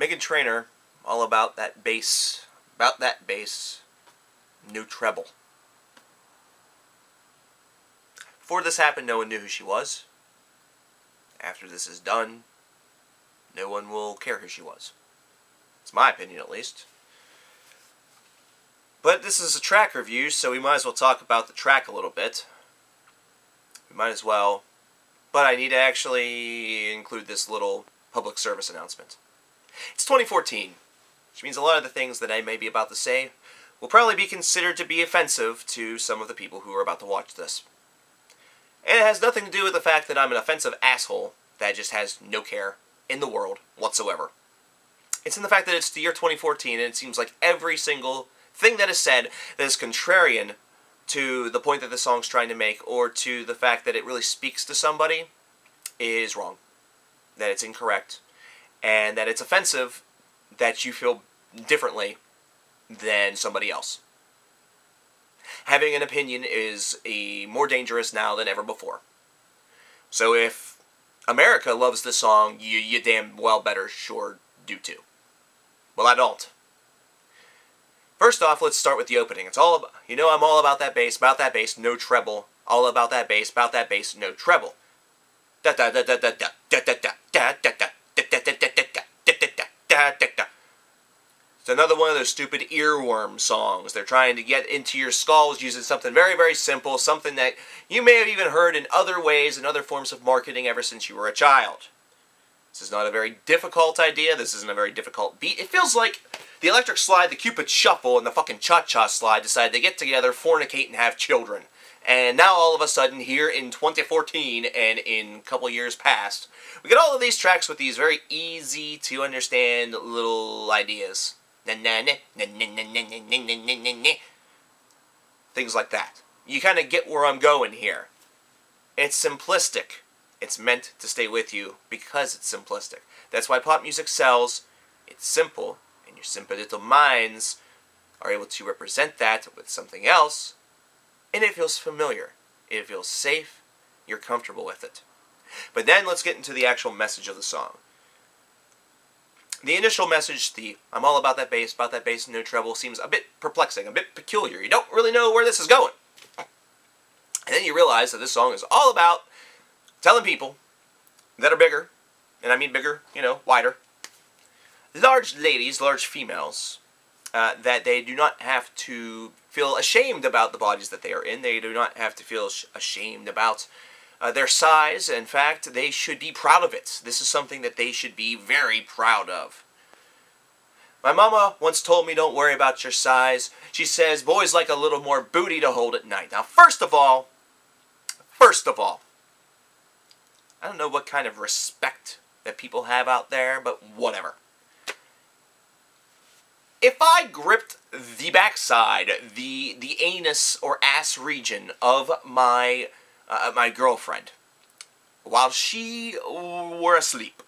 MEGHAN TRAINOR, all about that bass, new treble. Before this happened, no one knew who she was. After this is done, no one will care who she was. It's my opinion, at least. But this is a track review, so we might as well talk about the track a little bit. We might as well. But I need to actually include this little public service announcement. It's 2014, which means a lot of the things that I may be about to say will probably be considered to be offensive to some of the people who are about to watch this. And it has nothing to do with the fact that I'm an offensive asshole that just has no care in the world whatsoever. It's in the fact that it's the year 2014, and it seems like every single thing that is said that is contrarian to the point that the song's trying to make, or to the fact that it really speaks to somebody, is wrong. That it's incorrect, and that it's offensive that you feel differently than somebody else. Having an opinion is more dangerous now than ever before. So if America loves this song, you damn well better sure do too. Well, I don't. First off, let's start with the opening. It's all about, I'm all about that bass, no treble. All about that bass, no treble. Da da da da da da da da da da da da. It's another one of those stupid earworm songs. They're trying to get into your skulls using something very, very simple, something that you may have even heard in other ways, in other forms of marketing ever since you were a child. This is not a very difficult idea. This isn't a very difficult beat. It feels like the Electric Slide, the Cupid Shuffle, and the fucking Cha-Cha Slide decided to get together, fornicate, and have children. And now all of a sudden, here in 2014 and in a couple years past, we get all of these tracks with these very easy to understand little ideas. Things like that. You kind of get where I'm going here. It's simplistic. It's meant to stay with you because it's simplistic. That's why pop music sells. It's simple, and your simple little minds are able to represent that with something else, and it feels familiar. It feels safe. You're comfortable with it. But then let's get into the actual message of the song. The initial message, I'm all about that bass, no treble, seems a bit perplexing, a bit peculiar. You don't really know where this is going. And then you realize that this song is all about telling people that are bigger, and I mean bigger, wider, large ladies, large females, that they do not have to feel ashamed about the bodies that they are in. They do not have to feel ashamed about their size. In fact, they should be proud of it. This is something that they should be very proud of. My mama once told me, don't worry about your size. She says, boys like a little more booty to hold at night. Now, first of all, I don't know what kind of respect that people have out there, but whatever. If I gripped the backside, the anus or ass region of my girlfriend while she were asleep,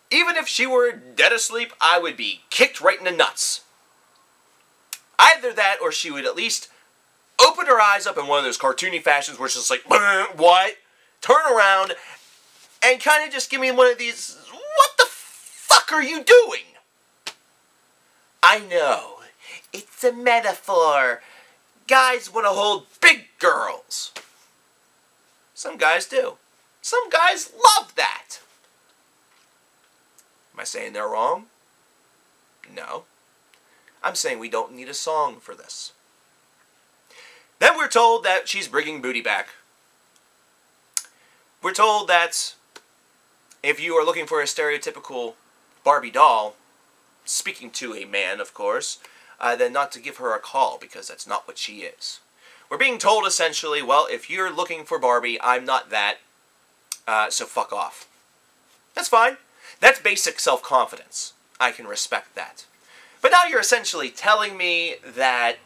even if she were dead asleep, I would be kicked right in the nuts. Either that, or she would at least open her eyes up in one of those cartoony fashions where it's just like, what? Turn around and kind of just give me one of these, what the fuck are you doing? I know, it's a metaphor. Guys want to hold big girls. Some guys do. Some guys love that. Am I saying they're wrong? No. I'm saying we don't need a song for this. Then we're told that she's bringing booty back. We're told that if you are looking for a stereotypical Barbie doll, speaking to a man, of course, then not to give her a call, because that's not what she is. We're being told, essentially, well, if you're looking for Barbie, I'm not that, so fuck off. That's fine. That's basic self-confidence. I can respect that. But now you're essentially telling me that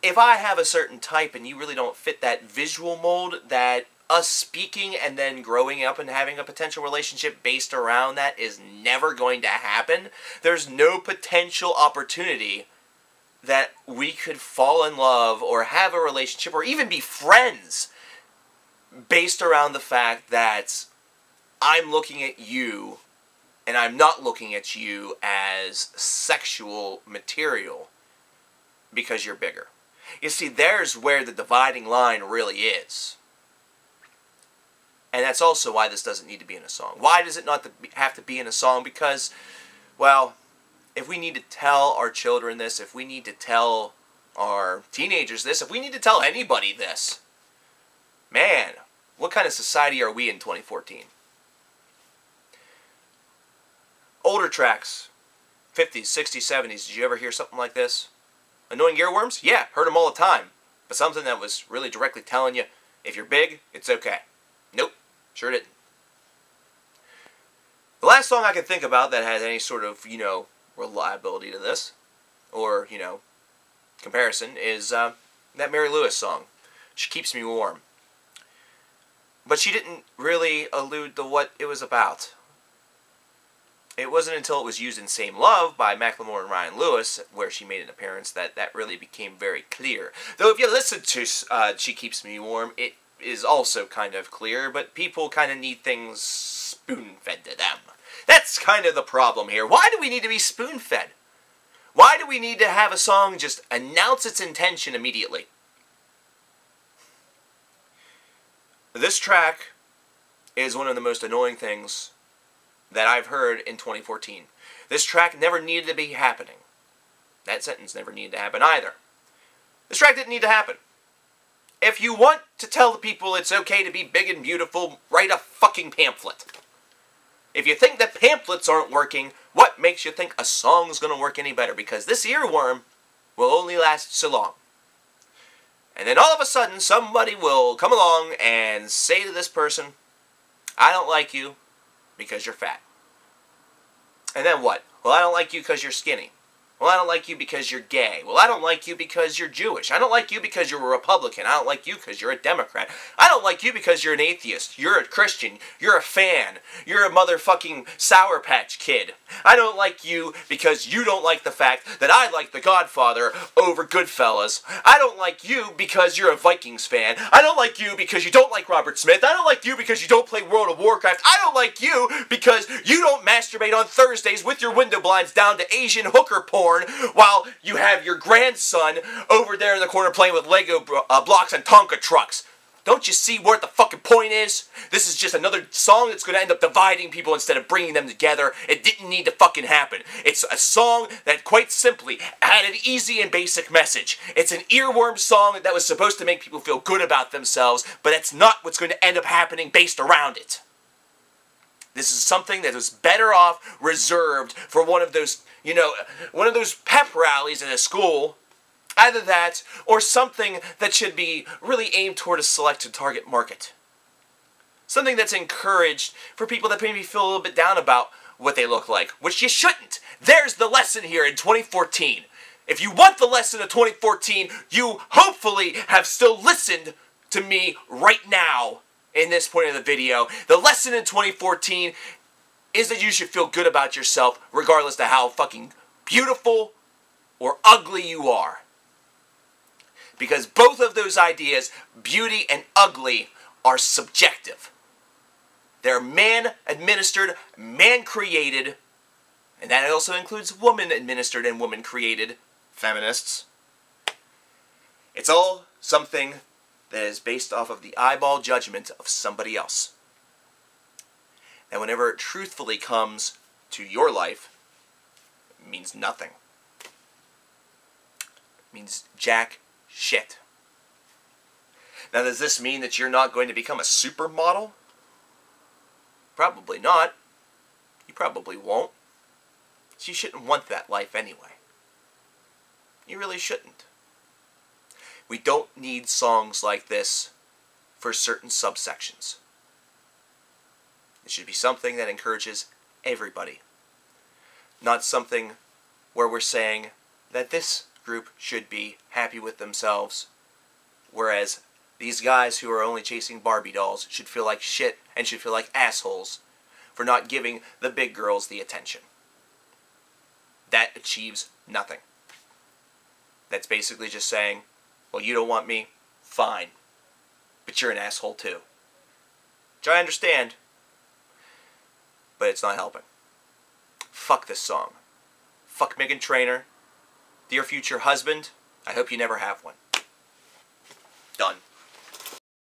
if I have a certain type and you really don't fit that visual mold, that us speaking and then growing up and having a potential relationship based around that is never going to happen. There's no potential opportunity that we could fall in love or have a relationship or even be friends based around the fact that I'm looking at you And I'm not looking at you as sexual material because you're bigger. You see, there's where the dividing line really is. And that's also why this doesn't need to be in a song. Why does it not have to be in a song? Because, well, if we need to tell our children this, if we need to tell our teenagers this, if we need to tell anybody this, man, what kind of society are we in 2014? Older tracks, 50s, 60s, 70s, did you ever hear something like this? Annoying earworms? Yeah, heard them all the time. But something that was really directly telling you, if you're big, it's okay. Nope, sure didn't. The last song I can think about that has any sort of, reliability to this, or, comparison, is that Mary Lewis song, She Keeps Me Warm. But she didn't really allude to what it was about. It wasn't until it was used in Same Love by Macklemore and Ryan Lewis, where she made an appearance, that really became very clear. Though if you listen to She Keeps Me Warm, it is also kind of clear, but people kind of need things spoon-fed to them. That's kind of the problem here. Why do we need to be spoon-fed? Why do we need to have a song just announce its intention immediately? This track is one of the most annoying things that I've heard in 2014. This track never needed to be happening. That sentence never needed to happen either. This track didn't need to happen. If you want to tell the people it's okay to be big and beautiful, write a fucking pamphlet. If you think that pamphlets aren't working, what makes you think a song's going to work any better? Because this earworm will only last so long. And then all of a sudden, somebody will come along and say to this person, I don't like you because you're fat. And then what? Well, I don't like you because you're skinny. Well, I don't like you because you're gay. Well, I don't like you because you're Jewish. I don't like you because you're a Republican. I don't like you because you're a Democrat. I don't like you because you're an atheist. You're a Christian. You're a fan. You're a motherfucking Sour Patch Kid. I don't like you because you don't like the fact that I like The Godfather over Goodfellas. I don't like you because you're a Vikings fan. I don't like you because you don't like Robert Smith. I don't like you because you don't play World of Warcraft. I don't like you because you don't masturbate on Thursdays with your window blinds down to Asian hooker porn while you have your grandson over there in the corner playing with Lego blocks and Tonka trucks. Don't you see what the fucking point is? This is just another song that's going to end up dividing people instead of bringing them together. It didn't need to fucking happen. It's a song that quite simply had an easy and basic message. It's an earworm song that was supposed to make people feel good about themselves, but that's not what's going to end up happening based around it. This is something that was better off reserved for one of those pep rallies in a school. Either that, or something that should be really aimed toward a selected target market. Something that's encouraged for people that maybe feel a little bit down about what they look like, which you shouldn't. There's the lesson here in 2014. If you want the lesson of 2014, you hopefully have still listened to me right now in this point of the video. The lesson in 2014 is that you should feel good about yourself regardless of how fucking beautiful or ugly you are. Because both of those ideas, beauty and ugly, are subjective. They're man-administered, man-created, and that also includes woman-administered and woman-created feminists. It's all something that is based off of the eyeball judgment of somebody else. And whenever it truthfully comes to your life, it means nothing. It means jack shit. Now, does this mean that you're not going to become a supermodel? Probably not. You probably won't. So you shouldn't want that life anyway. You really shouldn't. We don't need songs like this for certain subsections. It should be something that encourages everybody. Not something where we're saying that this group should be happy with themselves, whereas these guys who are only chasing Barbie dolls should feel like shit and should feel like assholes for not giving the big girls the attention. That achieves nothing. That's basically just saying, well, you don't want me? Fine. But you're an asshole too. Which I understand, but it's not helping. fuck this song. Fuck MEGHAN Trainor. Dear future husband, I hope you never have one. Done.